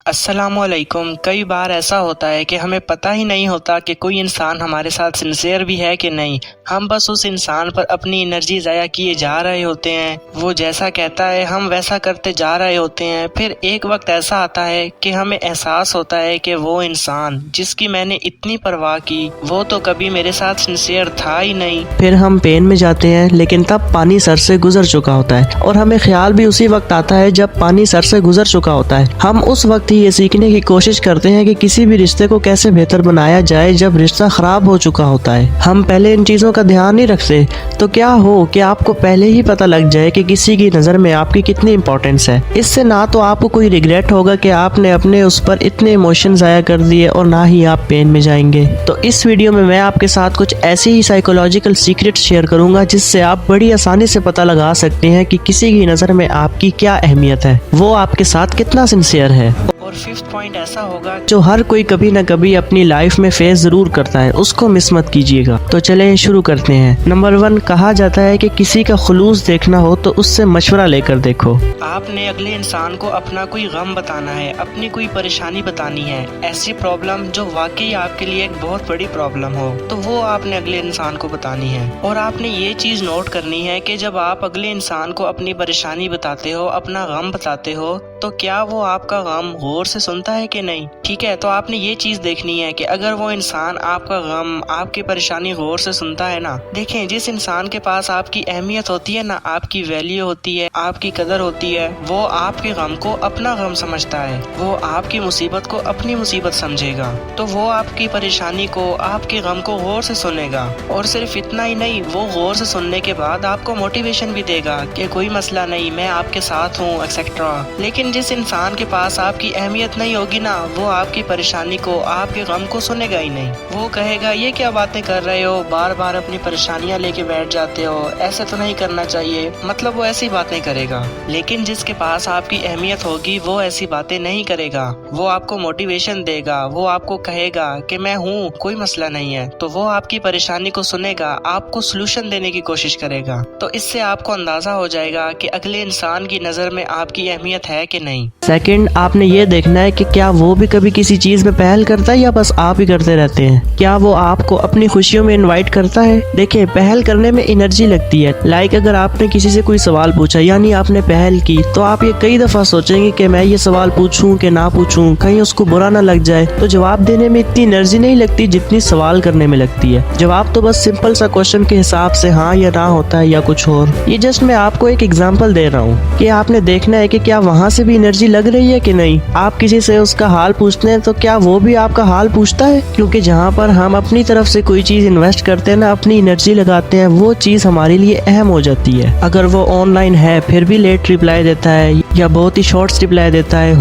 السلام علیکم۔ کئی بار ایسا ہوتا ہے کہ ہمیں پتہ ہی نہیں ہوتا کہ کوئی انسان ہمارے ساتھ سنسیئر بھی ہے کہ نہیں۔ ہم بس اس انسان پر اپنی انرجی ضائع کیے جا رہے ہوتے ہیں، وہ جیسا کہتا ہے ہم ویسا کرتے جا رہے ہوتے ہیں۔ پھر ایک وقت ایسا آتا ہے کہ ہمیں احساس ہوتا ہے کہ وہ انسان جس کی میں نے اتنی پرواہ کی وہ تو کبھی میرے ساتھ سنسیئر تھا ہی نہیں۔ پھر ہم پین میں جاتے ہیں، لیکن تب پانی سر سے گزر چکا ہوتا ہے، اور ہمیں خیال بھی اسی وقت آتا ہے جب پانی سر سے گزر چکا ہوتا ہے۔ ہم اس وقت ہی یہ سیکھنے کی کوشش کرتے ہیں کہ کسی بھی رشتے کو کیسے بہتر بنایا جائے جب رشتہ خراب ہو چکا ہوتا ہے۔ ہم پہلے ان چیزوں کا دھیان نہیں رکھتے، تو کیا ہو کہ آپ کو پہلے ہی پتہ لگ جائے کہ کسی کی نظر میں آپ کی کتنی امپورٹنس ہے۔ اس سے نہ تو آپ کو کوئی ریگریٹ ہوگا کہ آپ نے اپنے اس پر اتنے ایموشن ضائع کر دیے، اور نہ ہی آپ پین میں جائیں گے۔ تو اس ویڈیو میں آپ کے ساتھ کچھ ایسی ہی سائیکولوجیکل سیکرٹس شیئر کروں گا جس سے آپ بڑی آسانی سے پتہ لگا سکتے ہیں کہ کسی کی نظر میں آپ کی کیا اہمیت ہے، وہ آپ کے ساتھ کتنا سنسیئر ہے۔ اور ففتھ پوائنٹ ایسا ہوگا جو ہر کوئی کبھی نہ کبھی اپنی لائف میں فیس ضرور کرتا ہے، اس کو مس مت کیجیے گا۔ تو چلیں شروع کرتے ہیں۔ نمبر 1، کہا جاتا ہے کہ کسی کا خلوص دیکھنا ہو تو اس سے مشورہ لے کر دیکھو۔ آپ نے اگلے انسان کو اپنا کوئی غم بتانا ہے، اپنی کوئی پریشانی بتانی ہے، ایسی پرابلم جو واقعی آپ کے لیے ایک بہت بڑی پرابلم ہو، تو وہ آپ نے اگلے انسان کو بتانی ہے۔ اور آپ نے یہ چیز نوٹ کرنی ہے کہ جب آپ اگلے انسان کو اپنی پریشانی بتاتے ہو، اپنا غم بتاتے ہو، تو کیا وہ آپ کا غم غور سے سنتا ہے کہ نہیں؟ ٹھیک ہے، تو آپ نے یہ چیز دیکھنی ہے کہ اگر وہ انسان آپ کا غم، آپ کی پریشانی غور سے سنتا ہے نا، دیکھیں جس انسان کے پاس آپ کی اہمیت ہوتی ہے نا، آپ کی ویلیو ہوتی ہے، آپ کی قدر ہوتی ہے، وہ آپ کے غم کو اپنا غم سمجھتا ہے، وہ آپ کی مصیبت کو اپنی مصیبت سمجھے گا، تو وہ آپ کی پریشانی کو، آپ کے غم کو غور سے سنے گا۔ اور صرف اتنا ہی نہیں، وہ غور سے سننے کے بعد آپ کو موٹیویشن بھی دے گا کہ کوئی مسئلہ نہیں، میں آپ کے ساتھ ہوں ایکسیکٹرا۔ لیکن جس انسان کے پاس آپ کی اہمیت نہیں ہوگی نا، وہ آپ کی پریشانی کو، آپ کے غم کو سنے گا ہی نہیں۔ وہ کہے گا یہ کیا باتیں کر رہے ہو، بار بار اپنی پریشانیاں لے کے بیٹھ جاتے ہو، ایسے تو نہیں کرنا چاہیے، مطلب وہ ایسی باتیں کرے گا۔ لیکن جس کے پاس آپ کی اہمیت ہوگی وہ ایسی باتیں نہیں کرے گا، وہ آپ کو موٹیویشن دے گا، وہ آپ کو کہے گا کہ میں ہوں، کوئی مسئلہ نہیں ہے، تو وہ آپ کی پریشانی کو سنے گا، آپ کو سلوشن دینے کی کوشش کرے گا۔ تو اس سے آپ کو اندازہ ہو جائے گا کہ اگلے انسان کی نظر میں آپ کی اہمیت ہے کہ نہیں۔ سیکنڈ، آپ نے یہ دیکھنا ہے کہ کیا وہ بھی کبھی کسی چیز میں پہل کرتا ہے یا بس آپ ہی کرتے رہتے ہیں۔ کیا وہ آپ کو اپنی خوشیوں میں انوائٹ کرتا ہے؟ دیکھیں، پہل کرنے میں انرجی لگتی ہے۔ اگر آپ نے کسی سے کوئی سوال پوچھا، یعنی آپ نے پہل کی، تو آپ یہ کئی دفعہ سوچیں گے کہ میں یہ سوال پوچھوں کہ نہ پوچھوں، کہیں اس کو برا نہ لگ جائے۔ تو جواب دینے میں اتنی انرجی نہیں لگتی جتنی سوال کرنے میں لگتی ہے۔ جواب تو بس سمپل سا کوشچن کے حساب سے ہاں یا نہ ہوتا ہے یا کچھ اور۔ یہ جسٹ میں آپ کو ایک ایگزامپل دے رہا ہوں کہ آپ نے دیکھنا ہے کہ کیا وہاں سے بھی انرجی لگ رہی ہے کہ نہیں۔ آپ کسی سے اس کا حال پوچھتے ہیں تو کیا وہ بھی آپ کا حال پوچھتا ہے؟ کیونکہ جہاں پر ہم اپنی طرف سے کوئی چیز انویسٹ کرتے ہیں نا، اپنی انرجی لگاتے ہیں، وہ چیز ہمارے لیے اہم ہو جاتی ہے۔ اگر وہ آن لائن ہے پھر بھی لیٹ ریپلائی دیتا ہے یا بہت ہی شارٹس ریپلائی دیتا ہے،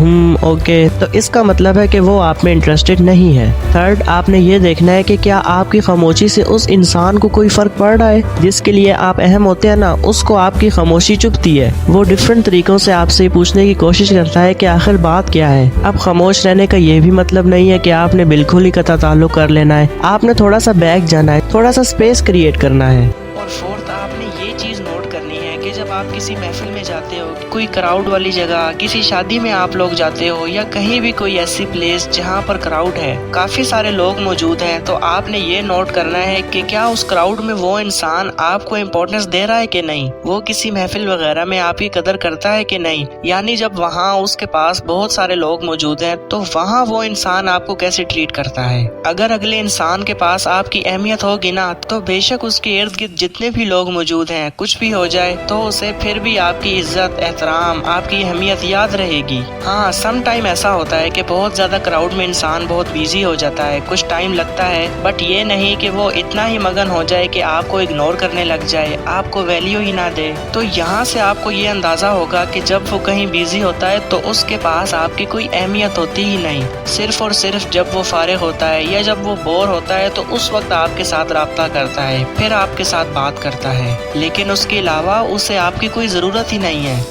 اوکے، تو اس کا مطلب ہے کہ وہ آپ میں انٹرسٹڈ نہیں ہے۔ تھرڈ، آپ نے یہ دیکھنا ہے کہ کیا آپ کی خاموشی سے اس انسان کو کوئی فرق پڑ رہا ہے جس کے لیے آپ اہم ہوتے ہیں نا، اس کو آپ کی خاموشی چبھتی ہے۔ وہ ڈفرینٹ طریقوں سے آپ سے پوچھنے کی کوشش کرتا ہے کہ آخر بات کیا ہے۔ اب خاموش رہنے کا یہ بھی مطلب نہیں ہے کہ آپ نے بالکل ہی قطع تعلق کر لینا ہے۔ آپ نے تھوڑا سا بیک جانا ہے، تھوڑا سا اسپیس کریٹ کرنا ہے۔ اور فورتھ، آپ نے یہ چیز نوٹ کرنی ہے کہ جب آپ کسی محفل میں جاتے ہو، کوئی کراؤڈ والی جگہ، کسی شادی میں آپ لوگ جاتے ہو، یا کہیں بھی کوئی ایسی پلیس جہاں پر کراؤڈ ہے، کافی سارے لوگ موجود ہیں، تو آپ نے یہ نوٹ کرنا ہے کہ کیا اس کراؤڈ میں وہ انسان آپ کو امپورٹنس دے رہا ہے کہ نہیں، وہ کسی محفل وغیرہ میں آپ کی قدر کرتا ہے کہ نہیں۔ یعنی جب وہاں اس کے پاس بہت سارے لوگ موجود ہیں تو وہاں وہ انسان آپ کو کیسے ٹریٹ کرتا ہے۔ اگر اگلے انسان کے پاس آپ کی اہمیت ہوگی نا، تو بے شک اس کے ارد گرد جتنے بھی لوگ موجود ہیں، کچھ بھی ہو جائے تو اسے پھر بھی آپ کی عزت، احترام، آپ کی اہمیت یاد رہے گی۔ ہاں، سم ٹائم ایسا ہوتا ہے کہ بہت زیادہ کراؤڈ میں انسان بہت بیزی ہو جاتا ہے، کچھ ٹائم لگتا ہے، بٹ یہ نہیں کہ وہ اتنا ہی مگن ہو جائے کہ آپ کو اگنور کرنے لگ جائے، آپ کو ویلیو ہی نہ دے۔ تو یہاں سے آپ کو یہ اندازہ ہوگا کہ جب وہ کہیں بیزی ہوتا ہے تو اس کے پاس آپ کی کوئی اہمیت ہوتی ہی نہیں۔ صرف اور صرف جب وہ فارغ ہوتا ہے یا جب وہ بور ہوتا ہے تو اس وقت آپ کے ساتھ رابطہ کرتا ہے، پھر آپ کے ساتھ بات کرتا ہے، لیکن اس کے علاوہ اسے آپ کی کوئی ضرورت ہی نہیں ہے۔